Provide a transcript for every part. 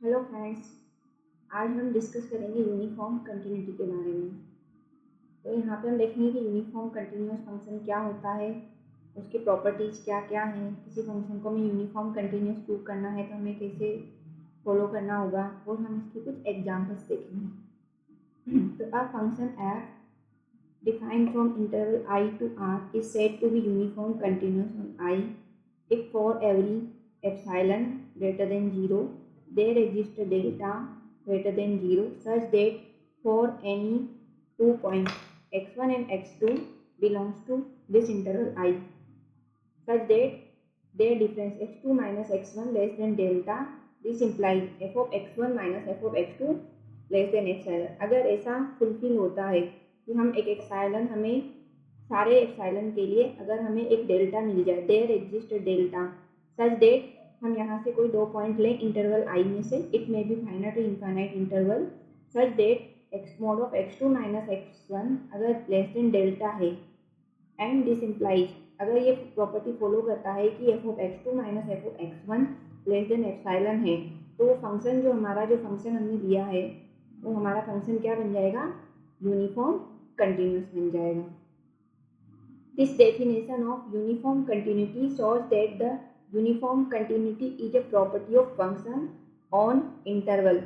Hello friends, आज हम discuss करेंगे यूनिफॉर्म कंटिन्यूटी के बारे में। तो यहाँ पे हम देखेंगे कि यूनिफॉर्म कंटिन्यूअस फंक्शन क्या होता है, उसकी प्रॉपर्टीज़ क्या क्या हैं। किसी फंक्शन को हमें यूनिफॉर्म कंटिन्यूअस प्रूव करना है तो हमें कैसे फॉलो करना होगा, और हम इसके कुछ एग्जाम्पल्स देखेंगे। तो a function F defined from interval I to R is said to be uniform continuous on I if for every epsilon greater than 0 there exists a delta greater than 0 such that for any 2 points x1 and x2 belongs to this interval I such that their difference x2 minus x1 less than delta. This implies f of x1 minus f of x2 less than epsilon. अगर ऐसा fulfil होता है कि हम एक epsilon हमें सारे epsilon के लिए अगर हमें एक डेल्टा मिल जाए, there exist delta such that हम यहाँ से कोई 2 पॉइंट लें इंटरवल आई में से, it may be finite to infinite interval, such that X mod of x2 minus x1 अगर लेस देन डेल्टा है, एंड दिस इम्प्लाइज अगर ये प्रॉपर्टी फॉलो करता है कि f of x2 minus f of x1 less than epsilon है, तो वो फंक्शन जो फंक्शन हमने लिया है वो हमारा फंक्शन क्या बन जाएगा, यूनिफॉर्म कंटिन्यूअस बन जाएगा। This definition of uniform continuity shows that the uniform continuity is a property of function on interval.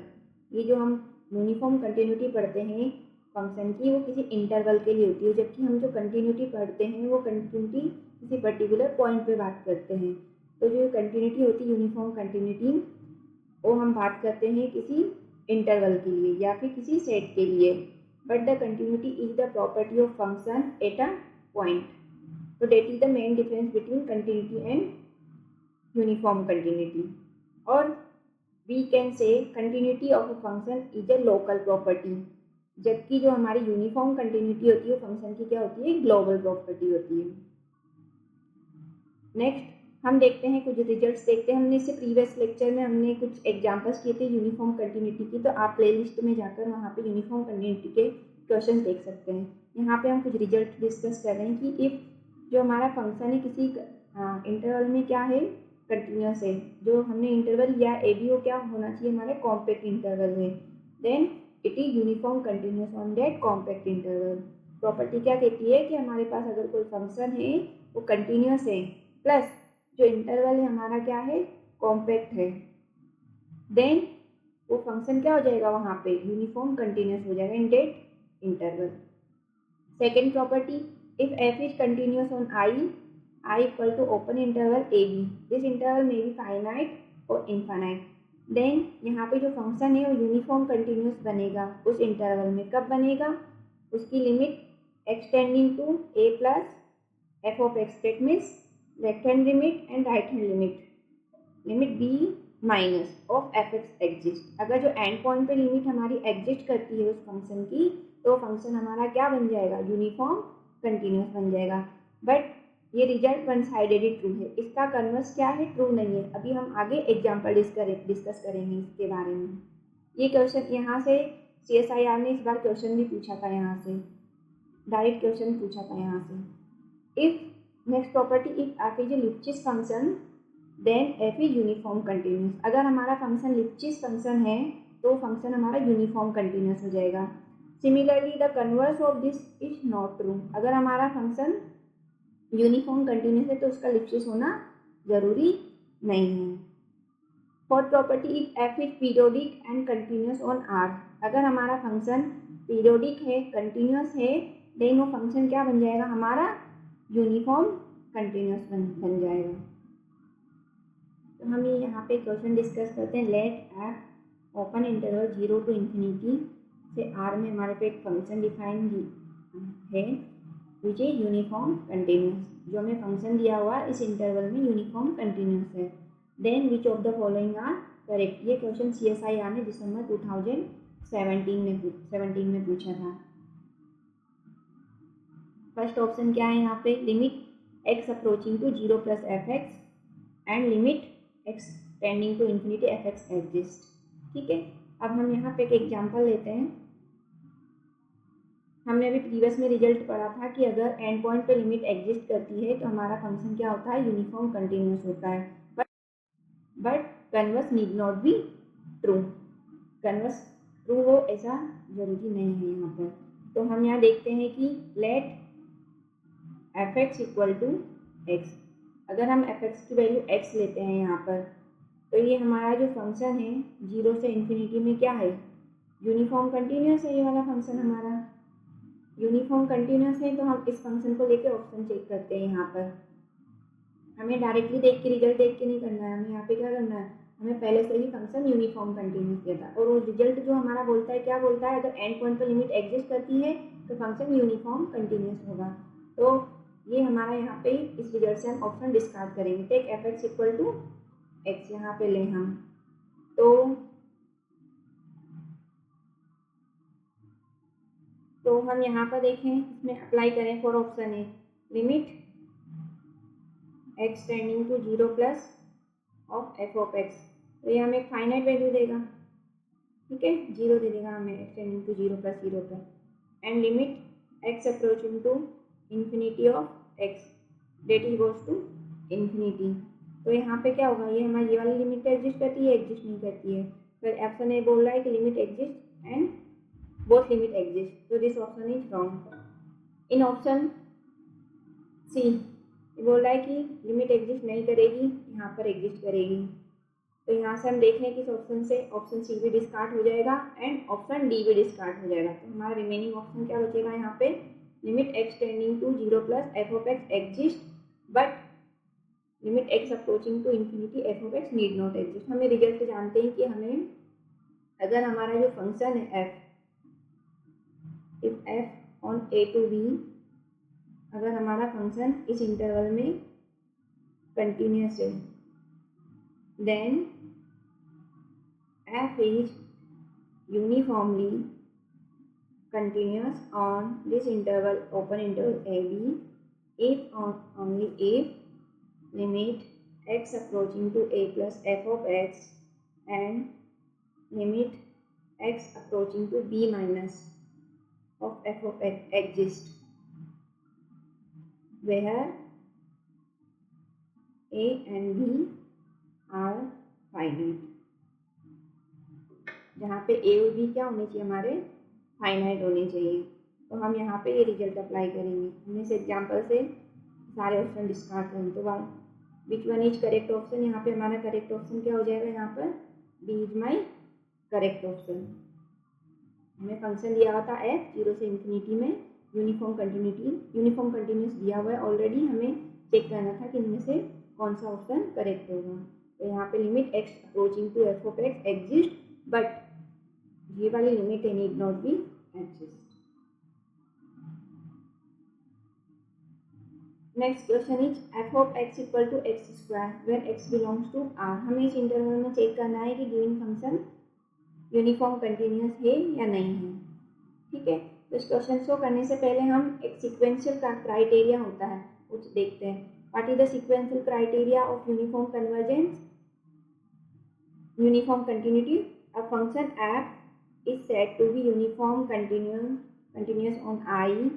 ये जो हम यूनिफॉर्म कंटिन्यूटी पढ़ते हैं फंक्शन की, वो किसी इंटरवल के लिए होती है, जबकि हम जो कंटिन्यूटी पढ़ते हैं वो कंटिन्यूटी किसी पर्टिकुलर पॉइंट पे बात करते हैं। तो जो कंटिन्यूटी होती है यूनिफॉर्म कंटिन्यूटी, वो हम बात करते हैं किसी इंटरवल के लिए या फिर किसी सेट के लिए। But the continuity is the property of function at a point. So that is the main difference between continuity and uniform continuity. Or we can say continuity of a function is a local property, जबकि जो हमारी uniform continuity होती है function की क्या होती है, global property होती है। नेक्स्ट हम देखते हैं कुछ रिजल्ट्स देखते हैं। हमने इससे प्रीवियस लेक्चर में हमने कुछ एग्जांपल्स किए थे यूनिफॉर्म कंटिन्यूटी की, तो आप प्लेलिस्ट में जाकर वहाँ पे यूनिफॉर्म कंटिन्यूटी के क्वेश्चन देख सकते हैं। यहाँ पे हम कुछ रिजल्ट डिस्कस कर रहे हैं कि इफ़ जो हमारा फंक्शन है किसी इंटरवल में क्या है, कंटिन्यूअस है, जो हमने इंटरवल या ए बी ओ क्या होना चाहिए हमारे कॉम्पैक्ट इंटरवल में, then it is uniform continuous on that compact interval. Property क्या कहती है कि हमारे पास अगर कोई फंक्शन है वो कंटिन्यूअस है प्लस जो इंटरवल है हमारा क्या है, कॉम्पैक्ट है, देन वो फंक्शन क्या हो जाएगा, वहाँ पे यूनिफॉर्म कंटिन्यूअस हो जाएगा in that interval. Second property, if f is continuous on I equal to open interval AB, this interval may be finite or infinite, then यहाँ पे जो फंक्शन है वो यूनिफॉर्म कंटिन्यूस बनेगा उस इंटरवल में। कब बनेगा, उसकी limit extending to a plus f of x, that means left hand limit and right hand limit b minus of F X exist. अगर जो एंड पॉइंट पे लिमिट हमारी एग्जिस्ट करती है उस फंक्शन की, तो फंक्शन हमारा क्या बन जाएगा, यूनिफॉर्म कंटिन्यूस बन जाएगा। बट ये रिजल्ट वन साइडेडली ट्रू है, इसका कन्वर्स क्या है, ट्रू नहीं है। अभी हम आगे एग्जाम्पल डिस्कस करेंगे इसके बारे में। ये क्वेश्चन यहाँ से CSIR ने इस बार क्वेश्चन भी पूछा था, यहाँ से डायरेक्ट क्वेश्चन पूछा था यहाँ से। If next property, if F is a Lipschitz function then f is uniform continuous. अगर हमारा फंक्शन लिप्चिस फंक्शन है तो फंक्शन हमारा यूनिफॉर्म कंटिन्यूस हो जाएगा। Similarly the converse of this is not true. अगर हमारा फंक्शन यूनिफॉर्म कंटिन्यूस है तो उसका लिप्सिस होना जरूरी नहीं है। Fourth property, if F is periodic and continuous on R. अगर हमारा फंक्शन पीरियोडिक है, कंटिन्यूस है, देन वो फंक्शन क्या बन जाएगा, हमारा यूनिफॉर्म कंटिन्यूस बन जाएगा। तो हम ये यहाँ पे क्वेश्चन डिस्कस करते हैं। Let F open interval 0 to infinity से आर में हमारे पे एक फंक्शन डिफाइन है विच इज यूनिफॉर्म कंटिन्यूस। जो हमें फंक्शन दिया हुआ इस इंटरवल में यूनिफॉर्म कंटिन्यूस है। Then which of the following are correct. ये क्वेश्चन CSIR ने दिसंबर 2017 में पूछा था। फर्स्ट ऑप्शन क्या है यहाँ पे, limit x approaching to 0 plus F X and limit x tending to infinity F X exist. ठीक है, अब हम यहाँ पे एक एग्जाम्पल लेते हैं। हमने अभी प्रीवियस में रिजल्ट पढ़ा था कि अगर एंड पॉइंट पे लिमिट एग्जिस्ट करती है तो हमारा फंक्शन क्या होता है, यूनिफॉर्म कंटिन्यूस होता है। But converse need not be true, converse true हो ऐसा जरूरी नहीं है यहाँ पर। तो हम यहाँ देखते हैं कि let F x equal to X, अगर हम एफ एक्स की वैल्यू एक्स लेते हैं यहाँ पर, तो ये हमारा जो फंक्शन है 0 से इन्फिनिटी में क्या है, यूनिफॉर्म कंटिन्यूस है। ये वाला फंक्शन हमारा यूनिफॉर्म कंटिन्यूस है। तो हम इस फंक्शन को लेके ऑप्शन चेक करते हैं। यहाँ पर हमें डायरेक्टली देख के रिजल्ट देख के नहीं करना है, हमें यहाँ पे क्या करना है, हमें पहले से ही फंक्शन यूनिफॉर्म कंटिन्यूस दिया था और वो रिजल्ट जो हमारा बोलता है, क्या बोलता है, अगर एंड पॉइंट पर लिमिट एग्जिस्ट करती है तो फंक्शन यूनिफॉर्म कंटिन्यूस होगा। तो ये हमारा यहाँ पे इस रिजल्ट से हम ऑप्शन डिस्कार्ड करेंगे। Take F x equal to X यहाँ पे लें हम, तो हम यहाँ पर देखें, इसमें अप्लाई करें फॉर ऑप्शन है limit x tending to 0 plus of F of x, तो ये हमें फाइनाइट वैल्यू देगा, ठीक है, 0 दे देगा हमें एक्स टेंडिंग टू 0 प्लस 0 पर, and limit x approaching to infinity of X that is goes to infinity. तो यहाँ पे क्या होगा, ये हमारी ये वाली लिमिट एग्जिस्ट करती है, एग्जिस्ट नहीं करती है। फिर ऑप्शन ए बोल रहा है कि limit exist and both limit exist, तो this option is wrong. In option C बोल रहा है कि लिमिट एग्जिस्ट नहीं करेगी, यहाँ पर एग्जिस्ट करेगी। तो यहाँ से हम देख रहे हैं कि इस ऑप्शन से ऑप्शन सी भी डिस्कार्ड हो जाएगा एंड ऑप्शन डी भी डिस्कार्ड हो जाएगा। तो हमारा रिमेनिंग ऑप्शन क्या बचेगा यहाँ पे, limit x tending to 0 plus f of x exist but limit x approaching to infinity f of x need not exist. हमें रिजल्ट जानते हैं कि हमें अगर हमारा जो फंक्शन है f, if f on a to b, अगर हमारा फंक्शन इस इंटरवल में कंटिन्यूस है, then f is uniformly continuous on this interval, open interval AB, if only if limit x approaching to a plus f of x and limit x approaching to b minus of f of x exist, where a and b are finite, जहाँ पे ए और B क्या होने चाहिए, हमारे finite होने चाहिए। तो हम यहाँ पे ये रिजल्ट अप्लाई करेंगे। हमने इस एग्जाम्पल से सारे ऑप्शन डिस्कार्ड करें, तो which one is correct option, यहाँ पे हमारा करेक्ट ऑप्शन क्या हो जाएगा, यहाँ पर B is my correct option. हमें फंक्शन दिया हुआ था एफ 0 से इन्फिनिटी में यूनिफॉर्म कंटिन्यूस दिया हुआ है ऑलरेडी, हमें चेक करना था कि इनमें से कौन सा ऑप्शन करेक्ट होगा। तो यहाँ पे limit x approaching to f of x exist but ये वाली limit need not be exist. Next question is f of x equal to x square where x belongs to R. हमें इस interval में check करना है कि given function uniform continuous है या नहीं है, ठीक है। तो इस क्वेश्चन को करने से पहले हम एक सीक्वेंशियल का क्राइटेरिया होता है कुछ देखते हैं। What is the sequential criteria of uniform convergence, uniform continuity. A function f is said to be uniform continuous on I.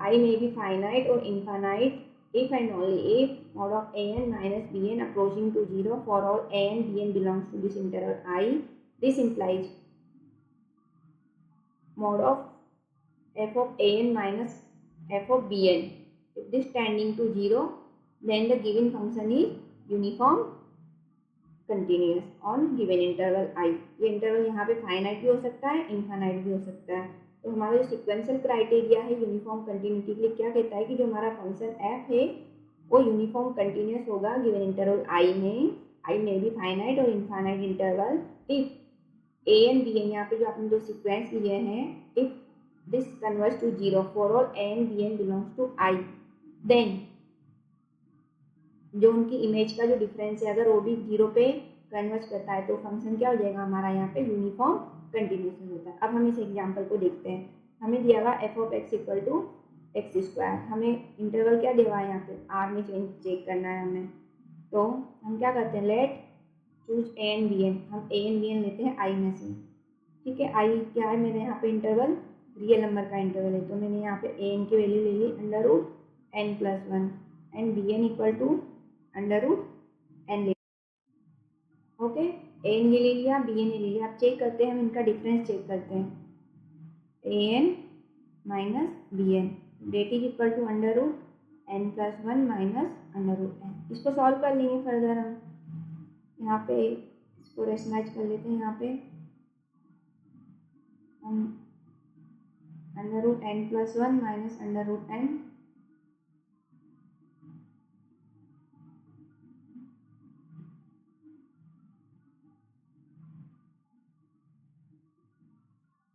I may be finite or infinite if and only if mod of an minus bn approaching to 0 for all an bn belongs to this interval I. This implies mod of f of an minus f of bn. If this tending to 0, then the given function is uniform continuous on given interval I. ये interval यहाँ पे finite भी हो सकता है, infinite भी हो सकता है। तो हमारा जो सीक्वेंशियल क्राइटेरिया है यूनिफॉर्म कंटिन्यूटी के लिए क्या कहता है कि जो हमारा फंक्शन एफ है वो यूनिफॉर्म कंटिन्यूस होगा गिवन इंटरवल आई में भी फाइनाइट और infinite interval if a and b n, यहाँ पे जो आपने दो सीक्वेंस लिए हैं, if this converse to 0 for all a and b n belongs to I, then जो उनकी इमेज का जो डिफरेंस है अगर वो भी 0 पे कन्वर्ज करता है तो फंक्शन क्या हो जाएगा हमारा यहाँ पे यूनिफॉर्म कंटिन्यूस होता है। अब हम इस एग्जांपल को देखते हैं। हमें दिया हुआ f of x equal to x square, हमें इंटरवल क्या दिया हुआ है यहाँ पे आर में चेक करना है हमें। तो हम क्या करते हैं, let choose a and b n, हम ए एंड बी एन लेते हैं आई में से, ठीक है। आई क्या है मेरे यहाँ पे इंटरवल रियल नंबर का इंटरवल है, तो मैंने यहाँ पे ए एन की वैल्यू ले ली √n+1 and b n equal to √n। Okay, n ये ले लिया, बी एन ये ले लिया। अब चेक करते हैं, हम इनका डिफरेंस चेक करते हैं। A n minus b n that is equal to under root n plus one minus under root n. इसको सॉल्व कर लेंगे फर्दर हम। यहाँ पे इसको रेशनलाइज कर लेते हैं। यहाँ पे हम under root n plus one minus under root n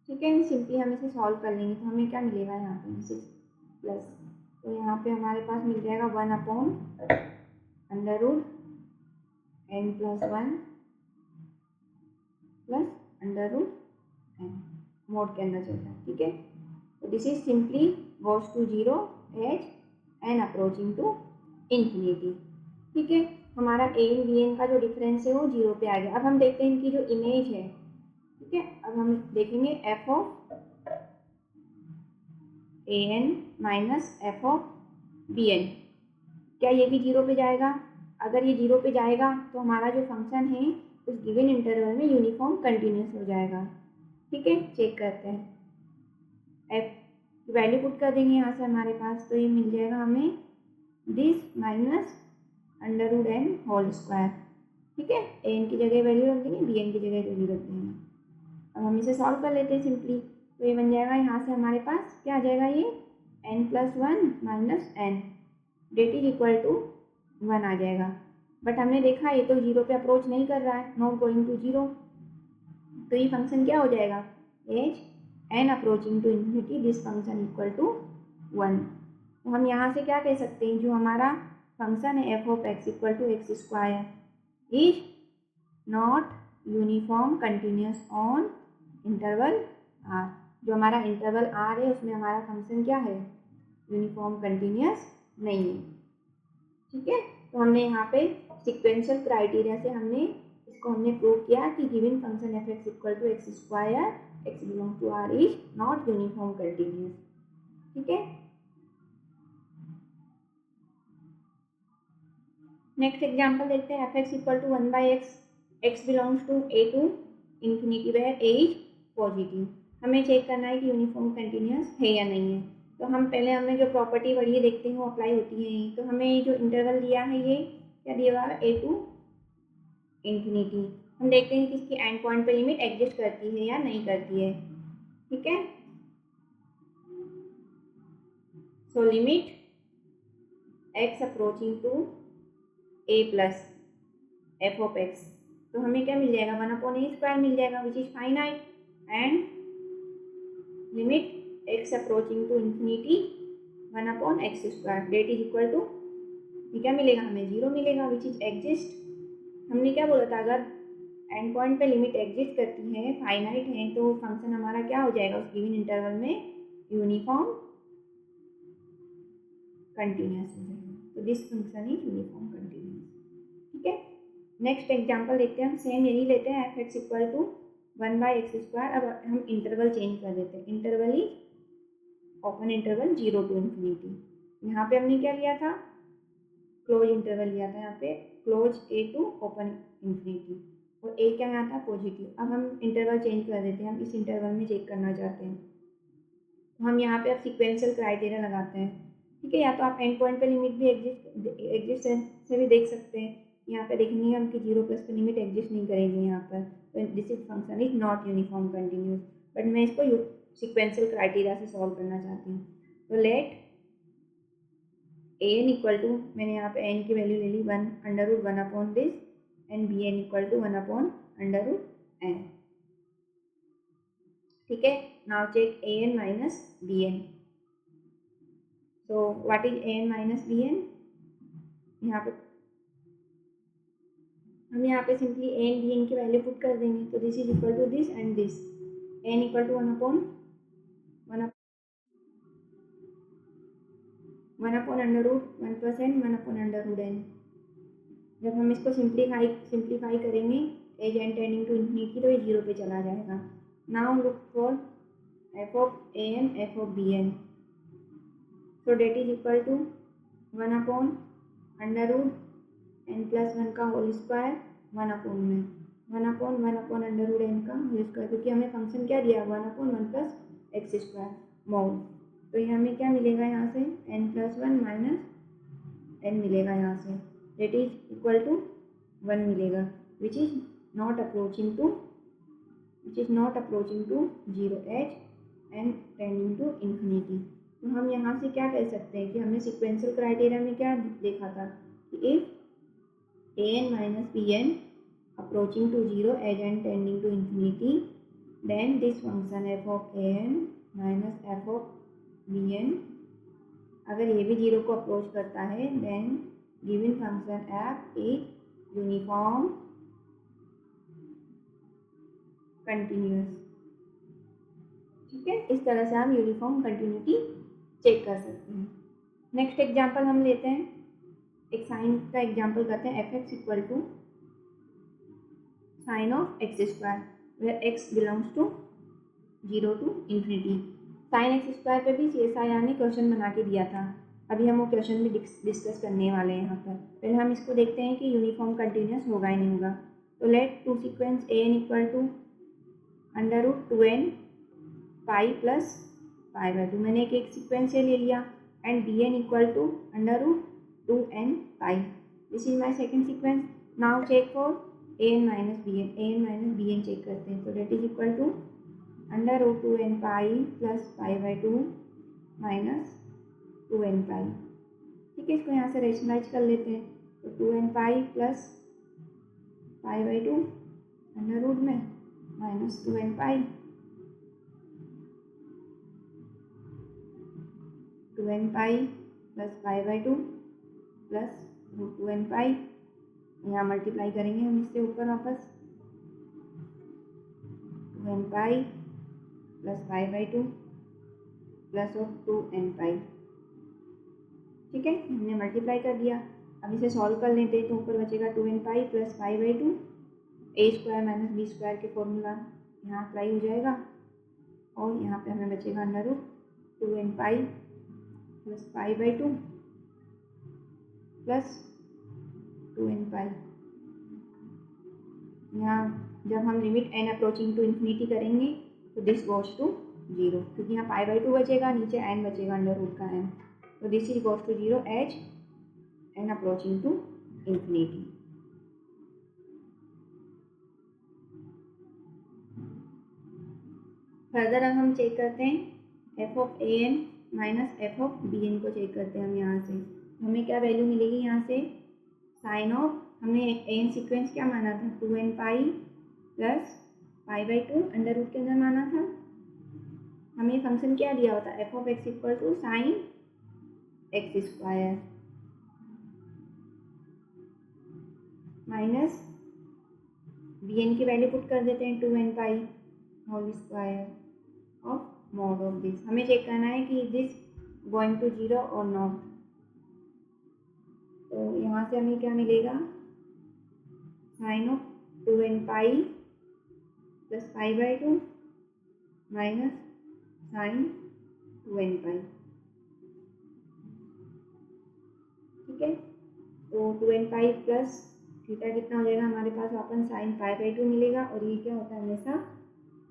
ठीक है। सिंपली हम इसे सॉल्व कर लेंगे तो हमें क्या मिलेगा यहाँ पे 6 प्लस, तो यहाँ पे हमारे पास मिल जाएगा 1 upon under root n plus one plus under root n mod के अंदर चलता है। ठीक है, तो this is simply goes to 0 as n approaching to infinity. ठीक है, हमारा ए एन बी एन का जो डिफरेंस है वो 0 पे आ गया। अब हम देखते हैं इनकी जो इमेज है। ठीक है, अब हम देखेंगे f of a n minus f of b n, क्या ये भी 0 पे जाएगा? अगर ये 0 पे जाएगा तो हमारा जो फंक्शन है उस गिवन इंटरवल में यूनिफॉर्म कंटिन्यूस हो जाएगा। ठीक है, चेक करते हैं। एफ वैल्यू पुट कर देंगे यहाँ से हमारे पास, तो ये मिल जाएगा हमें this minus under root n whole square. ठीक है, ए एन की जगह वैल्यू रख देंगे, बी एन की जगह वैल्यू रख देंगे। अब हम इसे सॉल्व कर लेते हैं सिंपली, तो ये बन जाएगा यहाँ से हमारे पास क्या आ जाएगा, ये n plus one minus n that is equal to 1 आ जाएगा। बट हमने देखा ये तो 0 पे अप्रोच नहीं कर रहा है, नॉट गोइंग टू 0, तो ये फंक्शन क्या हो जाएगा, as n approaching to infinity this function equal to 1। तो हम यहाँ से क्या कह सकते हैं, जो हमारा फंक्शन है f of x equal to x square is not uniform continuous on interval R. जो हमारा इंटरवल आर है उसमें हमारा फंक्शन क्या है, यूनिफॉर्म कंटिन्यूस नहीं है। ठीक है, तो हमने यहाँ पे सिक्वेंशियल क्राइटेरिया से हमने प्रूव किया कि given function f x equal to x square x belong to R is not uniform continuous. ठीक है, नेक्स्ट एग्जांपल देखते हैं। F x equal to 1 by x, x belongs to a to infinity where a is positive. हमें check करना है कि uniform continuous है या नहीं है। तो हम पहले हमने जो प्रॉपर्टी पढ़ी है देखते हैं वो अप्लाई होती है। तो हमें जो इंटरवल दिया है ये क्या दिया हुआ है, ए टू इन्फिनिटी। हम देखते हैं कि इसकी एंड पॉइंट पे लिमिट एग्जिस्ट करती है या नहीं करती है। ठीक है, so limit x approaching to a plus f of x, तो हमें क्या मिल जाएगा, 1 अपॉन ए स्क्वायर मिल जाएगा which is finite, and limit x approaching to infinity 1 upon x square that is equal to, ये क्या मिलेगा हमें, 0 मिलेगा विच इज एग्जिस्ट। हमने क्या बोला था, अगर एंड पॉइंट पे लिमिट एग्जिस्ट करती है, फाइनाइट है, तो फंक्शन हमारा क्या हो जाएगा उस गिवन इंटरवल में, यूनिफॉर्म कंटिन्यूस हो जाएगा। तो this function is uniform continuous. ठीक है, नेक्स्ट एग्जांपल देखते हैं हम। सेम यही लेते हैं, f x equal to 1 by x square. अब हम इंटरवल चेंज कर देते हैं, इंटरवल ही ओपन इंटरवल 0 टू इन्फिनिटी। यहाँ पे हमने क्या लिया था, क्लोज इंटरवल लिया था, यहाँ पे close a to open infinity, और ए क्या यहाँ था, पॉजिटिव। अब हम इंटरवल चेंज कर देते हैं, हम इस इंटरवल में चेक करना चाहते हैं, तो हम यहाँ पे अब सिक्वेंशियल क्राइटेरिया लगाते हैं। ठीक है, या तो आप एंड पॉइंट पे लिमिट भी एग्जिस्टेंस से भी देख सकते हैं। यहाँ पे देखेंगे हम कि 0 प्लस पे लिमिट एग्जिस्ट नहीं करेगी यहाँ पर, तो this is function is not uniform continuous. But मैं इसको सिक्वेंशियल क्राइटेरिया से सॉल्व करना चाहती हूँ। तो let a n equal to, मैंने यहाँ पे एन की वैल्यू ले ली 1 under root 1 upon this, and b n equal to 1 upon under root n. ठीक है, now check a n minus b n. So what is a n minus b n? यहाँ पे हम यहाँ पे simply a n b n की value put कर देंगे, तो this is equal to this and this, n equal to 1 upon under root 1 plus n 1 upon under root n. जब हम इसको सिंप्लीफाई करेंगे as n tending to infinity, तो ये 0 पे चला जाएगा। Now look for f of a n f of b n, so that is equal to 1 upon under root n plus 1 का होल स्क्वायर 1 अपॉन में, 1/(n) का whole square, क्योंकि हमें फंक्शन क्या दिया 1/(1 + x²) मॉड। तो ये हमें क्या मिलेगा यहाँ से n+1 - n मिलेगा यहाँ से, दैट इज इक्वल टू 1 मिलेगा, which is not approaching to 0 as n tending to infinity. तो हम यहाँ से क्या कह सकते हैं कि हमने सिक्वेंशियल क्राइटेरिया में क्या देखा था कि if an - bn approaching to 0 as n tending to infinity, then this function f of an minus f of bn, अगर ये भी 0 को अप्रोच करता है, then given function f is uniform continuous. ठीक है, इस तरह से हम यूनिफॉर्म कंटिन्यूटी चेक कर सकते हैं। नेक्स्ट एग्जांपल हम लेते हैं, एक साइन का एग्जांपल करते हैं, f(x) equal to sine of x², where x belongs to 0 to infinity. Sine x² पे भी CSIR ने क्वेश्चन बना के दिया था, अभी हम वो क्वेश्चन भी डिस्कस करने वाले हैं यहाँ पर। पहले हम इसको देखते हैं कि यूनिफॉर्म कंटिन्यूअस होगा या नहीं होगा। तो let two sequence an equal to √2n pi plus π/2, मैंने एक सीक्वेंस ले लिया, and bn equal to √2n pi, this is my second sequence. Now check for an - bn check करते हैं, तो that is equal to √2n pi plus π/2 minus 2n pi. ठीक है, इसको यहाँ से रेशनलाइज कर लेते हैं, तो 2n pi plus π/2 under root में minus 2n pi, 2n pi plus π/2 plus √2n pi, यहाँ मल्टीप्लाई करेंगे हम इससे ऊपर वापस, 2n pi plus π/2 plus of 2n pi. ठीक है, हमने मल्टीप्लाई कर दिया। अब इसे सॉल्व कर लेते हैं, तो ऊपर बचेगा 2n pi plus π/2, a² minus b² के फॉर्मूला यहाँ अप्लाई हो जाएगा, और यहाँ पे हमें बचेगा √2n pi plus π/2 plus 2n pi. यहाँ जब हम limit n approaching to infinity करेंगे तो दिस गोज टू 0, क्योंकि यहाँ π/2 बचेगा, नीचे n बचेगा अंडर रूट का n, तो this is goes to 0 as n approaching to infinity. Further अब हम चेक करते हैं f of an minus f of bn को चेक करते हैं हम यहाँ से। हमें क्या वैल्यू मिलेगी यहाँ से, साइन ऑफ, हमने an सीक्वेंस क्या माना था 2n pi plus π/2 under root के अंदर माना था। हमें फंक्शन क्या दिया होता f of x equal to sine x² minus bn की वैल्यू पुट कर देते हैं 2n pi whole square of mod of this. हमें चेक करना है कि दिस गोइंग टू 0 और नॉट। तो यहाँ से हमें क्या मिलेगा, sine of 2n pi plus π/2 minus sine 2n pi. ठीक है, तो 2n पाई प्लस थीटा कितना हो जाएगा हमारे पास, वापस साइन π/2 मिलेगा, और ये क्या होता है हमेशा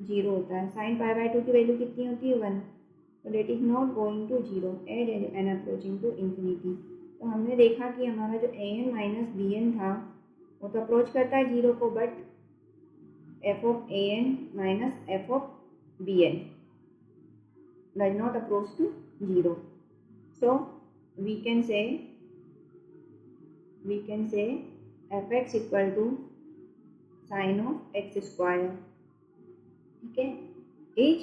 0 होता है। साइन π/2 की वैल्यू कितनी होती है 1, तो that is not going to 0 as n approaching to infinity. तो हमने देखा कि हमारा जो an माइनस bn था वो तो अप्रोच करता है 0 को, but f of an minus f of bn does not approach to 0. So we can say f(x) equal to sin of x², ठीक है, is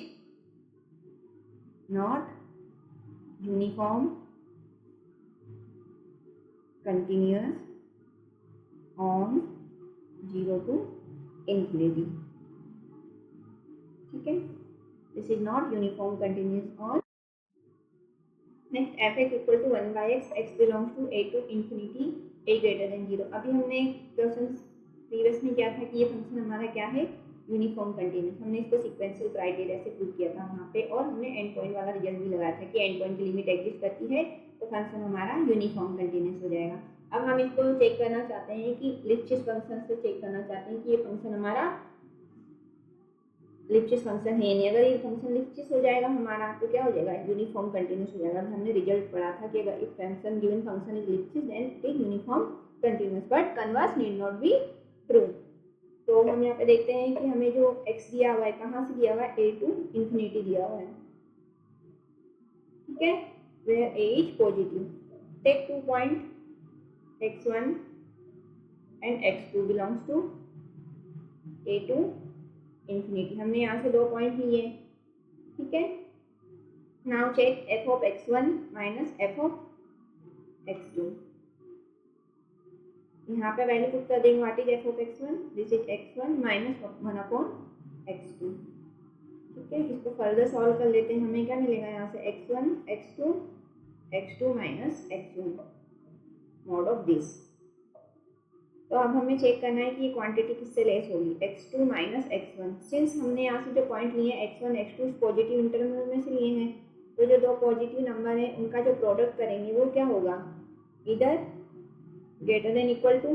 not uniform continuous on 0 to infinity। ठीक है, this is not uniform continuous on। Next f(x) equal to 1/x, x belongs to a to infinity, a greater than 0। अभी हमने question previous में क्या था कि ये फंक्शन हमारा क्या है, यूनिफॉर्म कंटिन्यूस। हमने इसको सीक्वेंशियल क्राइटेरिया से प्रूव किया था वहाँ पे, और हमने एंड पॉइंट वाला रिजल्ट भी लगाया था कि एंड पॉइंट की लिमिट एग्जिस्ट करती है तो फंक्शन हमारा यूनिफॉर्म कंटिन्यूस हो जाएगा। अब हम इसको चेक करना चाहते हैं कि लिपचिस फंक्शन से चेक करना चाहते हैं कि ये फंक्शन हमारा लिपचिस फंक्शन है नहीं। अगर ये फंक्शन लिपचिस हो जाएगा हमारा तो क्या हो जाएगा, यूनिफॉर्म कंटिन्यूस हो जाएगा। हमने रिजल्ट पढ़ा था कि अगर if function given function is Lipschitz then it is uniform continuous, but converse need not be true. तो हम यहाँ पे देखते हैं कि हमें जो x दिया हुआ है कहाँ से दिया हुआ है, a टू इंफिनिटी दिया हुआ है, ठीक है, where a is positive. Take 2 point x1 and x2 belongs to a to infinity. हमने यहाँ से 2 पॉइंट लिए, ठीक है। Now check f of x1 minus f of x2। यहाँ पे वैल्यू पुट कर देंगे, what is f of x1, this is x1 minus 1 upon x2, ठीक है। इसको फर्दर सॉल्व कर लेते हैं, हमें क्या मिलेगा यहाँ से x1 x2 minus x1 mod of this. तो अब हमें चेक करना है कि ये क्वांटिटी किससे लेस होगी, x2 माइनस x1। सिंस हमने यहाँ से जो पॉइंट लिए x1 x2 पॉजिटिव इंटरवल में से लिए हैं, तो जो 2 पॉजिटिव नंबर हैं उनका जो प्रोडक्ट करेंगे वो क्या होगा, इधर greater than equal to,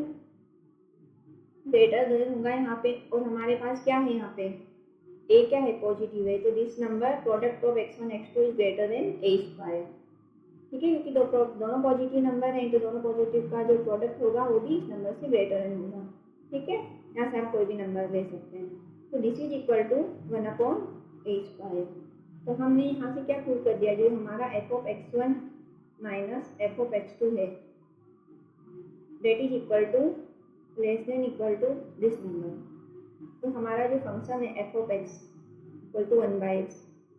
greater than होगा यहाँ पे। और हमारे पास क्या है यहाँ पे, a क्या है, पॉजिटिव है, तो this number product of x1 x2 is greater than a square, ठीक है। क्योंकि दोनों पॉजिटिव नंबर हैं तो दोनों पॉजिटिव का जो प्रोडक्ट होगा वो भी इस नंबर से ग्रेटर देन होगा, ठीक है। यहाँ से आप कोई भी नंबर ले सकते हैं। तो this is equal to 1 upon a square. तो हमने यहाँ से क्या प्रूव कर दिया, जो हमारा f of x1 minus f of x2 है that is equal to less than equal to this number. तो हमारा जो फंक्शन है f of x equal to 1/x,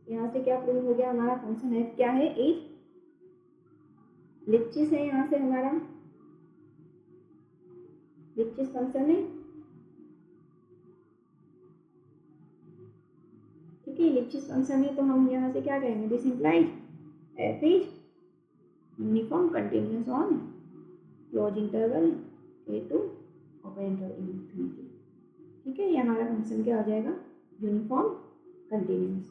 यहाँ से क्या प्रूव हो गया, हमारा फंक्शन f क्या है, इज लिपचिस है। यहाँ से हमारा लिपचिस फंक्शन है, ठीक है, लिपचिस फंक्शन है। तो हम यहाँ से क्या कहेंगे, this implies f is uniform continuous on close interval a to open interval infinity, ठीक है। ये हमारा फंक्शन क्या हो जाएगा, यूनिफॉर्म कंटिन्यूअस।